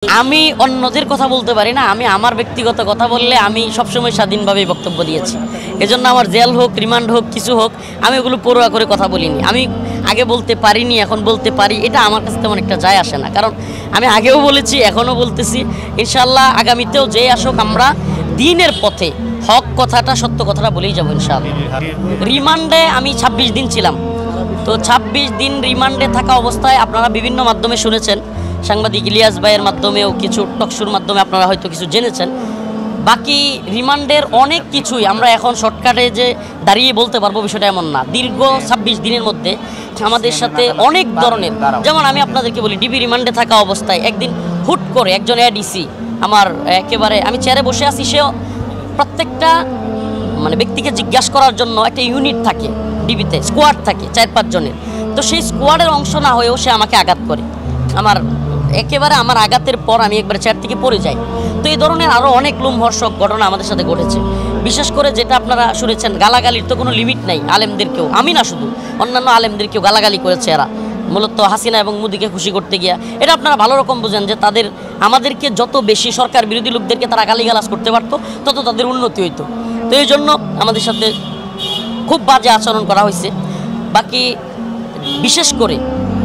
আমি অন্যদের কথা বলতে পারি না, আমি আমার ব্যক্তিগত কথা বললে আমি সবসময় স্বাধীনভাবে বক্তব্য দিয়েছি। এজন্য আমার জেল হোক, রিমান্ড হোক, কিছু হোক, আমি ওগুলো পরোয়া করে কথা বলিনি। আমি আগে বলতে পারিনি, এখন বলতে পারি, এটা আমার কাছে তেমন একটা যায় আসে না। কারণ আমি আগেও বলেছি, এখনও বলতেছি, ইনশাআল্লাহ আগামীতেও যে আসুক আমরা দিনের পথে হক কথাটা, সত্য কথাটা বলেই যাবো ইনশাআল্লাহ। রিমান্ডে আমি 26 দিন ছিলাম। তো 26 দিন রিমান্ডে থাকা অবস্থায় আপনারা বিভিন্ন মাধ্যমে শুনেছেন, সাংবাদিক ইলিয়াস ভাইয়ের মাধ্যমেও, কিছু টকশুর মাধ্যমে আপনারা হয়তো কিছু জেনেছেন। বাকি রিমান্ডের অনেক কিছুই আমরা এখন শর্টকাটে যে দাঁড়িয়ে বলতে পারবো বিষয়টা এমন না। দীর্ঘ 26 দিনের মধ্যে আমাদের সাথে অনেক ধরনের, যেমন আমি আপনাদেরকে বলি, ডিবি রিমান্ডে থাকা অবস্থায় একদিন হুট করে একজন এডিসি আমার একেবারে, আমি চেয়ারে বসে আছি, সেও প্রত্যেকটা ব্যক্তিকে জিজ্ঞাসা করার জন্য একটা ইউনিট থাকে ডিবিতে, স্কোয়াড থাকে 4-5 জনের। তো সেই স্কোয়াডের অংশ না হয়েও সে আমাকে আঘাত করে, আমার আঘাতের পর আমি একবার চেয়ার থেকে পড়ে যাই। তো এই ধরনের আরও অনেক লোমহর্ষক ঘটনা আমাদের সাথে ঘটেছে। বিশেষ করে যেটা আপনারা শুনেছেন, গালাগালির তো কোনো লিমিট নাই। আলেমদেরকেও, আমি না শুধু, অন্যান্য আলেমদেরকেও গালাগালি করেছে এরা, মূলত হাসিনা এবং মোদিকে খুশি করতে গিয়া। এটা আপনারা ভালো রকম বোঝেন যে আমাদেরকে যত বেশি সরকার বিরোধী লোকদেরকে তারা গালিগালাজ করতে পারতো, তত তাদের উন্নতি হইতো। তো এই জন্য আমাদের সাথে খুব বাজে আচরণ করা হয়েছে। বাকি বিশেষ করে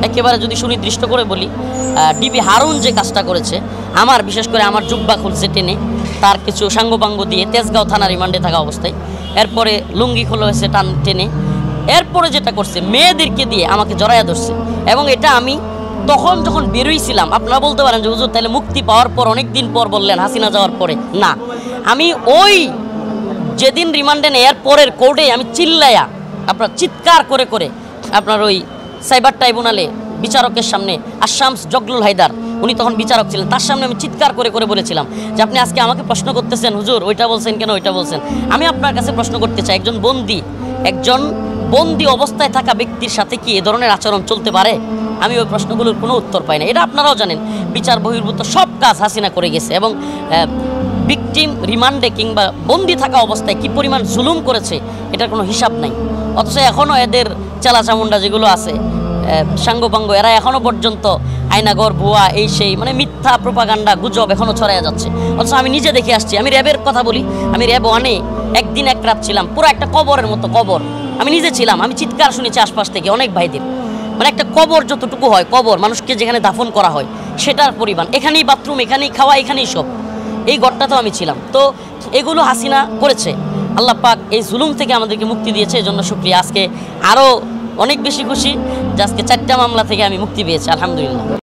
একেবারে যদি সুনির্দিষ্ট করে বলি, ডিবি হারুন যে কাজটা করেছে, বিশেষ করে আমার জুব্বা খুলছে টেনে, তার কিছু সাঙ্গপাঙ্গ দিয়ে তেজগাঁও থানা রিমান্ডে থাকা অবস্থায়, এরপরে লুঙ্গি খোলা হয়েছে টেনে, এরপরে যেটা করছে মেয়েদেরকে দিয়ে আমাকে জড়াইয়া ধরছে। এবং এটা আমি তখন যখন বেরোইছিলাম, আপনারা বলতে পারেন যে হুজুর তাহলে মুক্তি পাওয়ার পর অনেক দিন পর বললেন, হাসিনা যাওয়ার পরে না, আমি ওই যেদিন রিমান্ডে নেয়ার পরের কোর্টে আমি চিল্লাইয়া, আপনার চিৎকার করে করে, আপনার ওই সাইবার ট্রাইব্যুনালে বিচারকের সামনে, আশামস জগলুল হায়দার, উনি তখন বিচারক ছিলেন, তার সামনে আমি চিৎকার করে করে বলেছিলাম যে আপনি আজকে আমাকে প্রশ্ন করতেছেন হুজুর, ওইটা বলছেন কেন, ওইটা বলছেন। আমি আপনার কাছে প্রশ্ন করতে চাই, একজন বন্দি অবস্থায় থাকা ব্যক্তির সাথে কি এ ধরনের আচরণ চলতে পারে? আমি ওই প্রশ্নগুলোর কোনো উত্তর পাই না। এটা আপনারাও জানেন, বিচার বহির্ভূত সব কাজ হাসিনা করে গেছে। এবং ভিকটিম রিমান্ডে কিংবা বন্দি থাকা অবস্থায় কি পরিমাণ জুলুম করেছে, এটার কোনো হিসাব নাই। অথচ এখনও এদের চালাচামুন্ডা যেগুলো আছে, সাঙ্গপাঙ্গ, এরা এখনও পর্যন্ত আয়নাগর, ভুয়া, এই সেই মিথ্যা প্রোপাগান্ডা, গুজব এখনও ছড়াইয়া যাচ্ছে। অথচ আমি নিজে দেখে আসছি। আমি র্যাবের কথা বলি, আমি র্যাব 1-এ একদিন এক রাত ছিলাম, পুরো একটা কবরের মতো কবর আমি নিজে ছিলাম। আমি চিৎকার শুনেছি আশপাশ থেকে অনেক ভাইদের, একটা কবর যতটুকু হয়, কবর মানুষকে যেখানে দাফন করা হয় সেটার পরিমাণ, এখানেই বাথরুম, এখানেই খাওয়া, এখানেই সব, এই ঘরটাতেও আমি ছিলাম। তো এগুলো হাসিনা করেছে। আল্লাহ পাক এই জুলুম থেকে আমাদেরকে মুক্তি দিয়েছে, এজন্য শুকরিয়া। আজকে আরও অনেক বেশি খুশি যে আজকে 4টা মামলা থেকে আমি মুক্তি পেয়েছি, আলহামদুলিল্লাহ।